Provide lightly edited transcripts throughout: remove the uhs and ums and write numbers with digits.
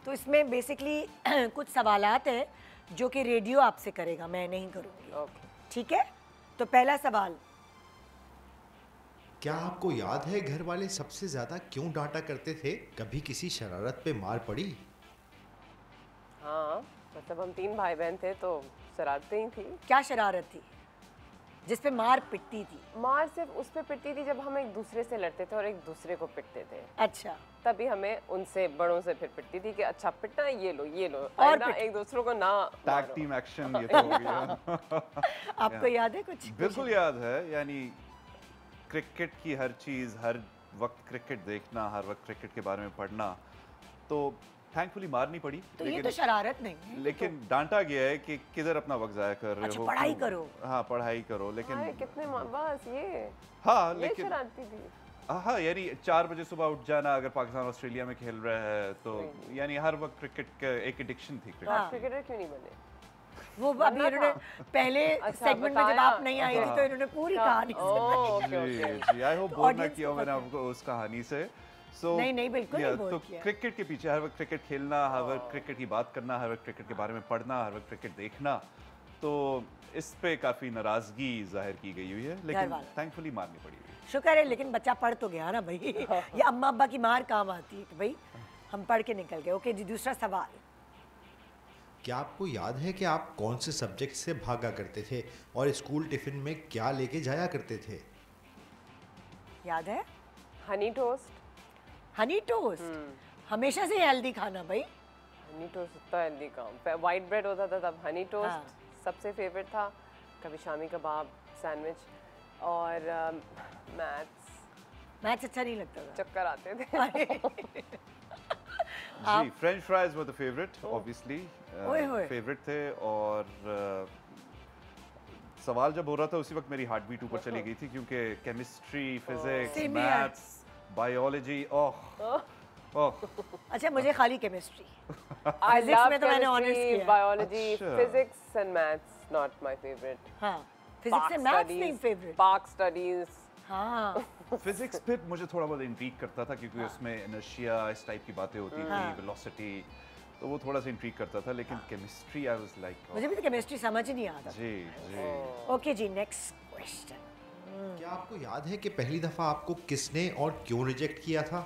तो इसमें बेसिकली कुछ सवालात हैं जो कि रेडियो आपसे करेगा, मैं नहीं करूँगी। ठीक है, तो पहला सवाल, क्या आपको याद है घर वाले सबसे ज्यादा क्यों डांटा करते थे? कभी किसी शरारत पे मार पड़ी? हाँ, मतलब हम 3 भाई बहन थे तो शरारतें ही थी। क्या शरारत थी जिस पे मार पिटती थी? मार सिर्फ उस पे पिटती थी जब हम एक दूसरे से लड़ते थे और एक दूसरे को पिटते थे। अच्छा, तभी हमें उनसे बड़ों से फिर पिटती थी कि अच्छा पिटना है, ये लो और ना, एक दूसरों को ना टैग टीम एक्शन, ये तो हो गया। आपको याद है कुछ? बिल्कुल याद है, यानी क्रिकेट की हर चीज़, हर वक्त क्रिकेट देखना, हर वक्त क्रिकेट के बारे में पढ़ना, तो थैंकफुली मार नहीं पड़ी। तो ये तो शरारत नहीं है। लेकिन डांटा गया है कि किधर अपना वक्त जाया कर रहे अच्छा, हो, पढ़ाई करो। हाँ पढ़ाई करो, लेकिन कितने बस ये हाँ ये लेकिन शरारती थी। हाँ यानी 4 बजे सुबह उठ जाना अगर पाकिस्तान ऑस्ट्रेलिया में खेल रहा है तो, यानी हर वक्त क्रिकेट का एक एडिक्शन थी क्रिकेट। आप क्रिकेटर क्यों नहीं बने? वो अभी इन्होंने पहले सेगमेंट में जब आप नहीं आई थी तो इन्होंने पूरी कहानी जी जी, आई होप बोर ना किया मैंने आपको उस कहानी से। नहीं बिल्कुल नहीं बोर तो किया। क्रिकेट के पीछे हर वक्त क्रिकेट खेलना, हर वक्त क्रिकेट की बात करना, हर वक्त क्रिकेट के बारे में पढ़ना, हर वक्त क्रिकेट देखना, तो इस पे काफी नाराजगी जाहिर की गई हुई है, लेकिन थैंकफुली मारनी पड़ी हुई। शुक्र है, लेकिन बच्चा पढ़ तो गया ना भाई। ये अम्मा अब्बा की मार काम आती है कि भाई हम पढ़ के निकल गए। ओके जी, दूसरा सवाल, क्या आपको याद है कि आप कौन से सब्जेक्ट से भागा करते थे और स्कूल टिफिन में क्या लेके जाया करते थे? याद है? Honey toast. हनी टोस्ट हमेशा से हेल्दी खाना भाई। हनी टोस्ट इतना हेल्दी काम, वाइट ब्रेड होता था तब हनी टोस्ट सबसे फेवरेट था, कभी शामी कबाब, सैंडविच, और मैथ्स अच्छा नहीं लगता था, चक्कर आते थे। जी, french fries were the favourite, obviously favourite थे। और सवाल जब हो रहा था उसी वक्त मेरी हार्ट बीट ऊपर चली गई थी, क्योंकि केमिस्ट्री, फिजिक्स, मैथ्स, बायोलॉजी, अच्छा मुझे खाली केमिस्ट्री, फिजिक्स में तो मैंने ऑनर्स किया। Biology, physics and maths not my favourite. हाँ, फिजिक्स एंड मैथ्स नहीं फेवरेट। पार्क स्टडीज, हाँ। फिजिक्स फिर मुझे थोड़ा बहुत इंट्रीग करता था, क्योंकि उसमें इनर्शिया इस टाइप की बातें होती थी, वेलोसिटी, तो वो थोड़ा सा इंट्रीग करता था। लेकिन केमिस्ट्री आई वाज लाइक, मुझे भी तो केमिस्ट्री समझ नहीं आता। जी जी। ओके जी, नेक्स्ट क्वेश्चन। क्या आपको याद है कि पहली दफा आपको किसने और क्यों रिजेक्ट किया था?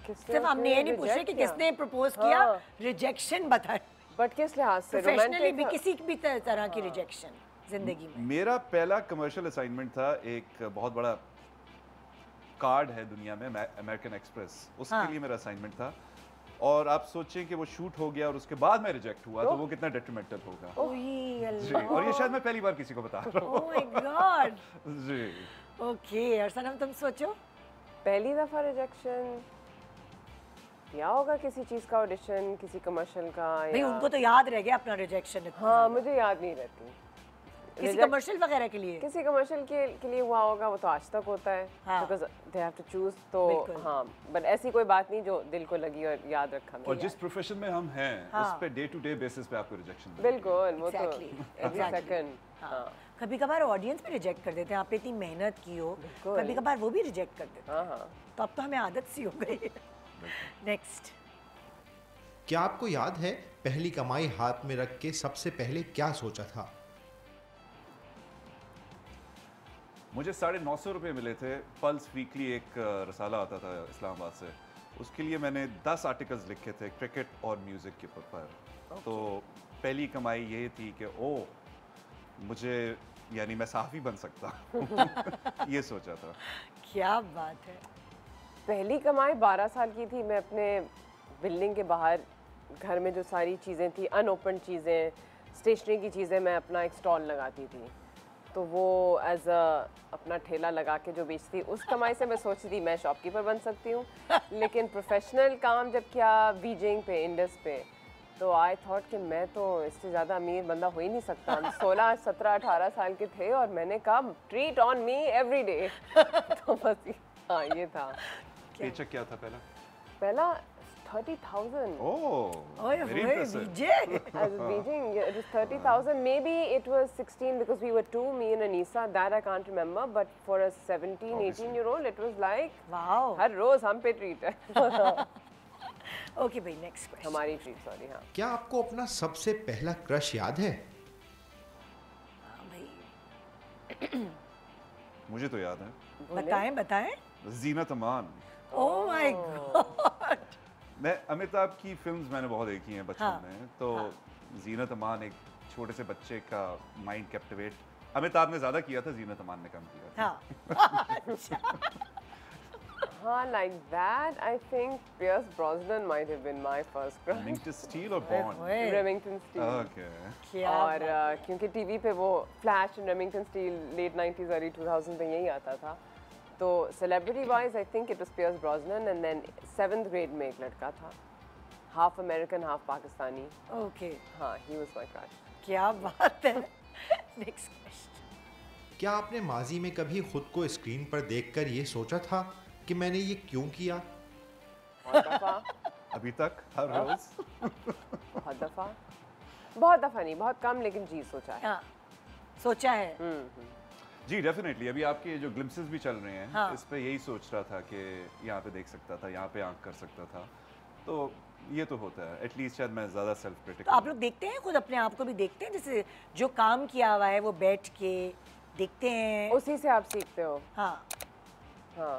सिर्फ हमने ये नहीं पूछा कि किसने प्रपोज किया, रिजेक्शन बताए। बट किस लिहाज से? प्रोफेशनली भी, किसी भी तरह की रिजेक्शन जिंदगी में। मेरा पहला कमर्शियल असाइनमेंट था, एक बहुत बड़ा कार्ड है दुनिया में, अमेरिकन एक्सप्रेस, उसके लिए मेरा असाइनमेंट था। और आप सोचें कि वो शूट हो गया और उसके बाद मैं रिजेक्ट हुआ, तो वो कितना डेट्रीमेंटल होगा। जी, और ये शायद मैं पहली बार किसी को बता रहा हूँ। Oh my god. जी। ओके, और सनम तुम सोचो। पहली दफा रिजेक्शन या होगा किसी चीज का ऑडिशन, किसी कमर्शियल का, भाई उनको तो याद रह गया अपना रिजेक्शन। हाँ, मुझे याद नहीं रहती। किसी कमर्शियल वगैरह के लिए, किसी कमर्शियल के लिए हुआ होगा, वो तो आज तक होता है, because they have to choose. तो हाँ, बट ऐसी कोई बात नहीं जो दिल को लगी और याद रखा। और जिस प्रोफेशन में हम हैं, उस पे डे टू डे बेसिस पे आपको रिजेक्शन बिल्कुल, वो तो एवरी सेकंड। कभी कभार ऑडियंस भी रिजेक्ट कर देते हैं, आपने इतनी मेहनत की हो, कभी कभार वो भी रिजेक्ट कर देते हैं। तो अब तो हमें आदत सी हो गई है। नेक्स्ट, क्या आपको याद है पहली कमाई हाथ में रख के सबसे पहले क्या सोचा था? मुझे 950 रुपये मिले थे। पल्स वीकली एक रसाला आता था इस्लामाबाद से, उसके लिए मैंने 10 आर्टिकल्स लिखे थे क्रिकेट और म्यूज़िक के ऊपर। तो पहली कमाई ये थी कि मुझे, यानी मैं सहाफ़ी बन सकता हूँ। ये सोचा था। क्या बात है। पहली कमाई 12 साल की थी। मैं अपने बिल्डिंग के बाहर घर में जो सारी चीज़ें थी, अनओपन चीज़ें, स्टेशनरी की चीज़ें, मैं अपना एक स्टॉल लगाती थी। तो वो एज अपना ठेला लगा के जो बेचती, उस कमाई से मैं सोचती थी मैं शॉपकीपर बन सकती हूँ। लेकिन प्रोफेशनल काम जब किया वीजिंग पे, इंडस पे, तो आई थॉट कि मैं तो इससे ज़्यादा अमीर बंदा हो ही नहीं सकता। हम 16, 17, 18 साल के थे और मैंने कहा treat on me every day. तो बस हाँ, ये था। पेचेक क्या था पहला? पहला 30,000. Oh, ओए very होए impressive. बीजे I was Beijing. Yeah, it was 30,000. Maybe it was 16 because we were two, me and Anisa. That I can't remember. But for a 17, Obviously. 18-year-old, it was like wow हर रोज हम पे treat है. Okay भाई next question हमारी treat, sorry. हाँ. क्या आपको अपना सबसे पहला क्रश याद है? भाई मुझे तो याद है, बताएं बताएं जीनत अमान. ओह माय गॉड मैं अमिताभ की फिल्म्स मैंने बहुत देखी हैं बचपन हाँ, में, तो जीनत अमान एक छोटे से बच्चे का माइंड कैप्टिवेट अमिताभ ने ज्यादा किया था, जीनत अमान ने कम किया था. हाँ अच्छा हाँ, like that, I think Pierce Brosnan might have been my first crush. Remington Steele or Bond? ओए, Remington Steele. Okay. क्या और बात क्योंकि टीवी पे वो flash and Remington Steele late 90s early 2000 में यही आता था, तो celebrity wise I think it was Pierce Brosnan. And then 7th grade में एक लड़का था, half American half Pakistani. Okay हाँ, ही वाज माय क्रश. क्या बात है नेक्स्ट क्वेश्चन क्या आपने माजी में कभी खुद को स्क्रीन पर देखकर ये सोचा था कि मैंने ये क्यों किया? बहुत दफ़ा. अभी तक हर रोज. बहुत दफ़ा नहीं, बहुत कम, लेकिन जी सोचा है. हाँ सोचा है जी डेफिनेटली. अभी आपके जो ग्लिम्सेस भी चल रहे हैं, हाँ। इस पे यही सोच रहा था कि यहाँ पे देख सकता था, यहाँ पे आंख कर सकता था, तो ये तो होता है. एटलीस्ट शायद मैं ज़्यादा सेल्फ क्रिटिकल. तो आप लोग देखते हैं खुद अपने आप को भी देखते हैं, जैसे जो काम किया हुआ है वो बैठ के देखते हैं उसी से आप सीखते हो. हाँ हाँ,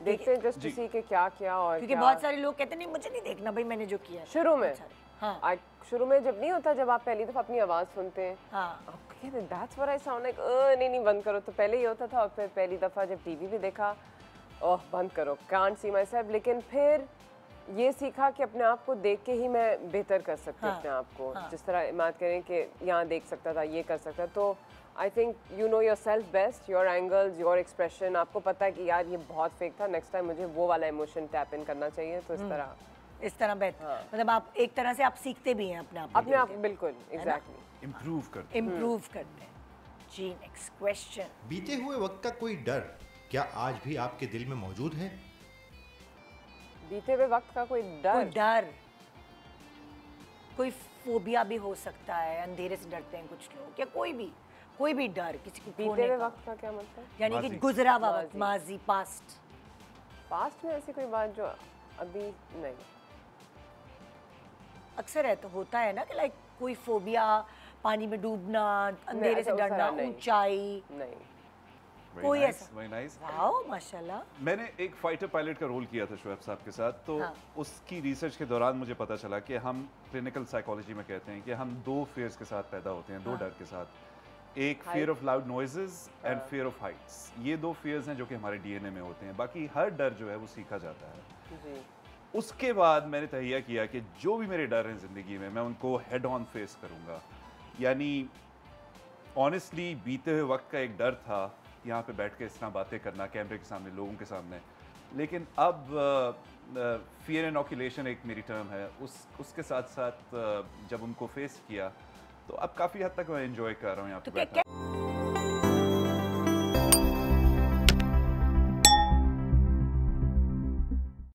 देखते हैं जस्ट टू सी के क्या किया और क्योंकि क्या. बहुत सारे लोग कहते हैं नहीं मुझे नहीं देखना भाई मैंने जो किया है। शुरू में हाँ शुरू में जब नहीं होता, जब आप पहली दफ़ा अपनी आवाज़ सुनते हैं, हाँ आप कहते हैं that's what I sound like, नहीं बंद करो. तो पहले ये होता था, और फिर पहली दफ़ा जब टीवी पे देखा, ओह बंद करो, कांट सी माई सेल्फ. लेकिन फिर ये सीखा कि अपने आप को देख के ही मैं बेहतर कर सकती हूँ हाँ, अपने आप को. हाँ. जिस तरह बात करें कि यहाँ देख सकता था, ये कर सकता, तो I think you know your self best, your angles, your expression. आपको पता है कि यार ये बहुत फेक था, नेक्स्ट टाइम मुझे वो वाला इमोशन टैप इन करना चाहिए. तो इस तरह बेहतर हाँ। मतलब आप एक तरह से आप सीखते भी हैं अपने आप बिल्कुल एग्जैक्टली इम्प्रूव करते. इम्प्रूव करते हैं. जी नेक्स्ट क्वेश्चन बीते हुए वक्त का कोई डर क्या आज भी आपके दिल में मौजूद है? बीते हुए वक्त का कोई डर, कोई फोबिया भी हो सकता है, अंधेरे से डरते हैं कुछ लोग, या कोई भी डर किसी को बीते खोने हुए का, वक्त का क्या मतलब? यानी कि माजी। गुजरा हुआ वक्त, माजी, पास्ट. पास्ट में ऐसी कोई बात जो अभी नहीं. अक्सर है तो होता है ना कि लाइक कोई फोबिया, पानी में डूबना, अंधेरे से ऐसा डरना, नहीं। ऊंचाई, नहीं. कोई ऐसा? Very nice. वाओ माशाल्लाह. मैंने एक फाइटर पायलट का रोल किया था शोएब साहब के साथ, तो हाँ। उसकी रिसर्च के दौरान मुझे पता चला कि हम क्लिनिकल साइकोलॉजी में कहते हैं कि हम दो फियर्स के साथ पैदा होते हैं, दो डर के साथ. एक fear of loud noises and fear of Heights. ये दो फियर्स हैं जो कि हमारे डीएनए में होते हैं. बाकी हर डर जो है वो सीखा जाता है. जी. उसके बाद मैंने तहिया किया कि जो भी मेरे डर हैं ज़िंदगी में, मैं उनको हेड ऑन फेस करूँगा. यानी ऑनेस्टली बीते हुए वक्त का एक डर था, यहाँ पे बैठ के इस तरह बातें करना कैमरे के सामने, लोगों के सामने. लेकिन अब फियर इनोकुलेशन एक मेरी टर्म है, उसके साथ साथ जब उनको फेस किया, तो अब काफ़ी हद तक मैं एंजॉय कर रहा हूँ यहाँ पे तो बैठना. क्या